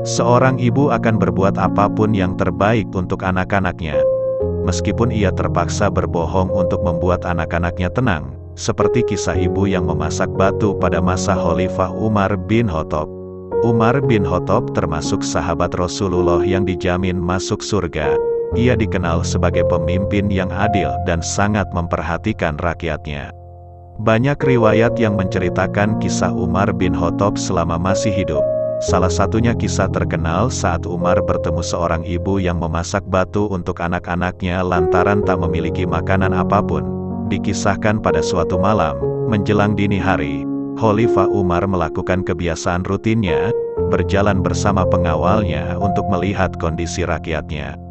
Seorang ibu akan berbuat apapun yang terbaik untuk anak-anaknya. Meskipun ia terpaksa berbohong untuk membuat anak-anaknya tenang, seperti kisah ibu yang memasak batu pada masa Khalifah Umar bin Khattab. Umar bin Khattab termasuk sahabat Rasulullah yang dijamin masuk surga. Ia dikenal sebagai pemimpin yang adil dan sangat memperhatikan rakyatnya. Banyak riwayat yang menceritakan kisah Umar bin Khattab selama masih hidup. Salah satunya kisah terkenal saat Umar bertemu seorang ibu yang memasak batu untuk anak-anaknya lantaran tak memiliki makanan apapun. Dikisahkan pada suatu malam, menjelang dini hari, Khalifah Umar melakukan kebiasaan rutinnya, berjalan bersama pengawalnya untuk melihat kondisi rakyatnya.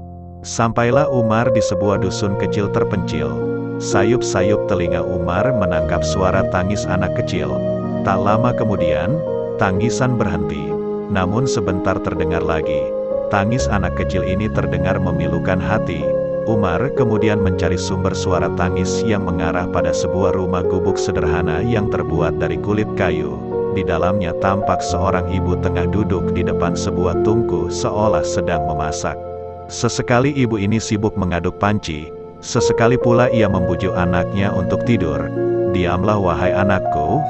Sampailah Umar di sebuah dusun kecil terpencil. Sayup-sayup telinga Umar menangkap suara tangis anak kecil. Tak lama kemudian, tangisan berhenti. Namun sebentar terdengar lagi. Tangis anak kecil ini terdengar memilukan hati. Umar kemudian mencari sumber suara tangis yang mengarah pada sebuah rumah gubuk sederhana yang terbuat dari kulit kayu. Di dalamnya tampak seorang ibu tengah duduk di depan sebuah tungku seolah sedang memasak. Sesekali ibu ini sibuk mengaduk panci, sesekali pula ia membujuk anaknya untuk tidur. "Diamlah wahai anakku,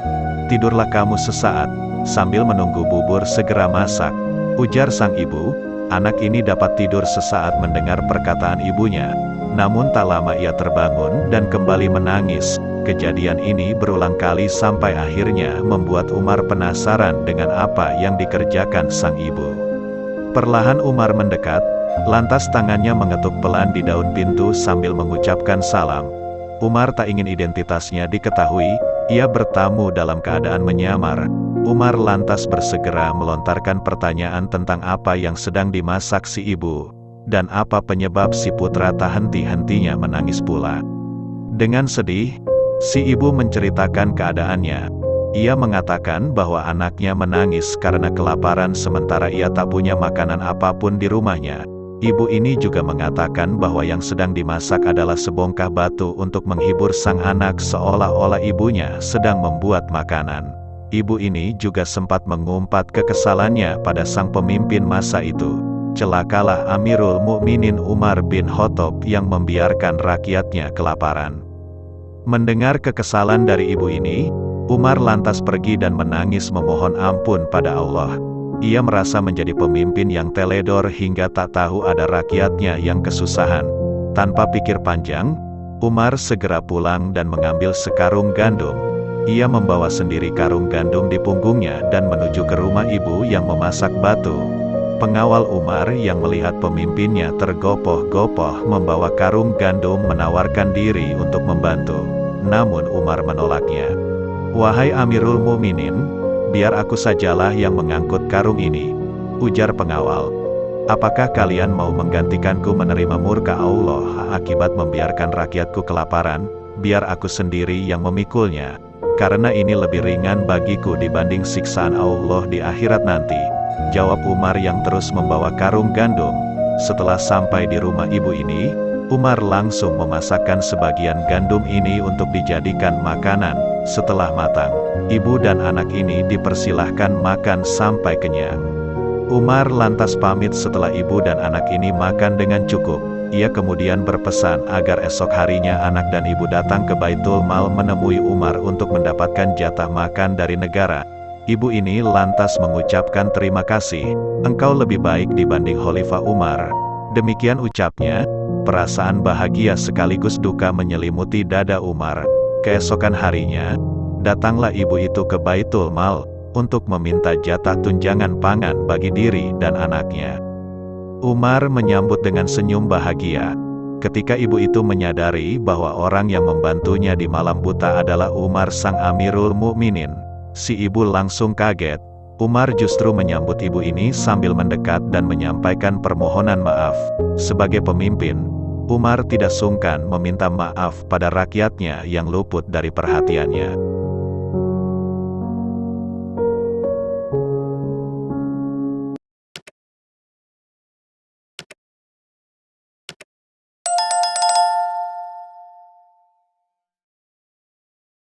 tidurlah kamu sesaat, sambil menunggu bubur segera masak," ujar sang ibu. Anak ini dapat tidur sesaat mendengar perkataan ibunya. Namun tak lama ia terbangun dan kembali menangis. Kejadian ini berulang kali sampai akhirnya membuat Umar penasaran dengan apa yang dikerjakan sang ibu. Perlahan Umar mendekat, lantas tangannya mengetuk pelan di daun pintu sambil mengucapkan salam. Umar tak ingin identitasnya diketahui, ia bertamu dalam keadaan menyamar. Umar lantas bersegera melontarkan pertanyaan tentang apa yang sedang dimasak si ibu, dan apa penyebab si putra tak henti-hentinya menangis pula. Dengan sedih, si ibu menceritakan keadaannya. Ia mengatakan bahwa anaknya menangis karena kelaparan sementara ia tak punya makanan apapun di rumahnya. Ibu ini juga mengatakan bahwa yang sedang dimasak adalah sebongkah batu untuk menghibur sang anak seolah-olah ibunya sedang membuat makanan. Ibu ini juga sempat mengumpat kekesalannya pada sang pemimpin masa itu. Celakalah Amirul Mukminin Umar bin Khattab yang membiarkan rakyatnya kelaparan. Mendengar kekesalan dari ibu ini, Umar lantas pergi dan menangis memohon ampun pada Allah. Ia merasa menjadi pemimpin yang teledor hingga tak tahu ada rakyatnya yang kesusahan. Tanpa pikir panjang, Umar segera pulang dan mengambil sekarung gandum. Ia membawa sendiri karung gandum di punggungnya dan menuju ke rumah ibu yang memasak batu. Pengawal Umar yang melihat pemimpinnya tergopoh-gopoh membawa karung gandum menawarkan diri untuk membantu. Namun Umar menolaknya. "Wahai Amirul Mukminin, biar aku sajalah yang mengangkut karung ini," ujar pengawal. "Apakah kalian mau menggantikanku menerima murka Allah akibat membiarkan rakyatku kelaparan? Biar aku sendiri yang memikulnya. Karena ini lebih ringan bagiku dibanding siksaan Allah di akhirat nanti," jawab Umar yang terus membawa karung gandum. Setelah sampai di rumah ibu ini, Umar langsung memasakkan sebagian gandum ini untuk dijadikan makanan. Setelah matang, ibu dan anak ini dipersilahkan makan sampai kenyang. Umar lantas pamit setelah ibu dan anak ini makan dengan cukup. Ia kemudian berpesan agar esok harinya anak dan ibu datang ke Baitul Mal menemui Umar untuk mendapatkan jatah makan dari negara. Ibu ini lantas mengucapkan terima kasih, "Engkau lebih baik dibanding Khalifah Umar." Demikian ucapnya. Perasaan bahagia sekaligus duka menyelimuti dada Umar. Keesokan harinya, datanglah ibu itu ke Baitul Mal untuk meminta jatah tunjangan pangan bagi diri dan anaknya. Umar menyambut dengan senyum bahagia. Ketika ibu itu menyadari bahwa orang yang membantunya di malam buta adalah Umar sang Amirul Mukminin, si ibu langsung kaget. Umar justru menyambut ibu ini sambil mendekat dan menyampaikan permohonan maaf. Sebagai pemimpin, Umar tidak sungkan meminta maaf pada rakyatnya yang luput dari perhatiannya.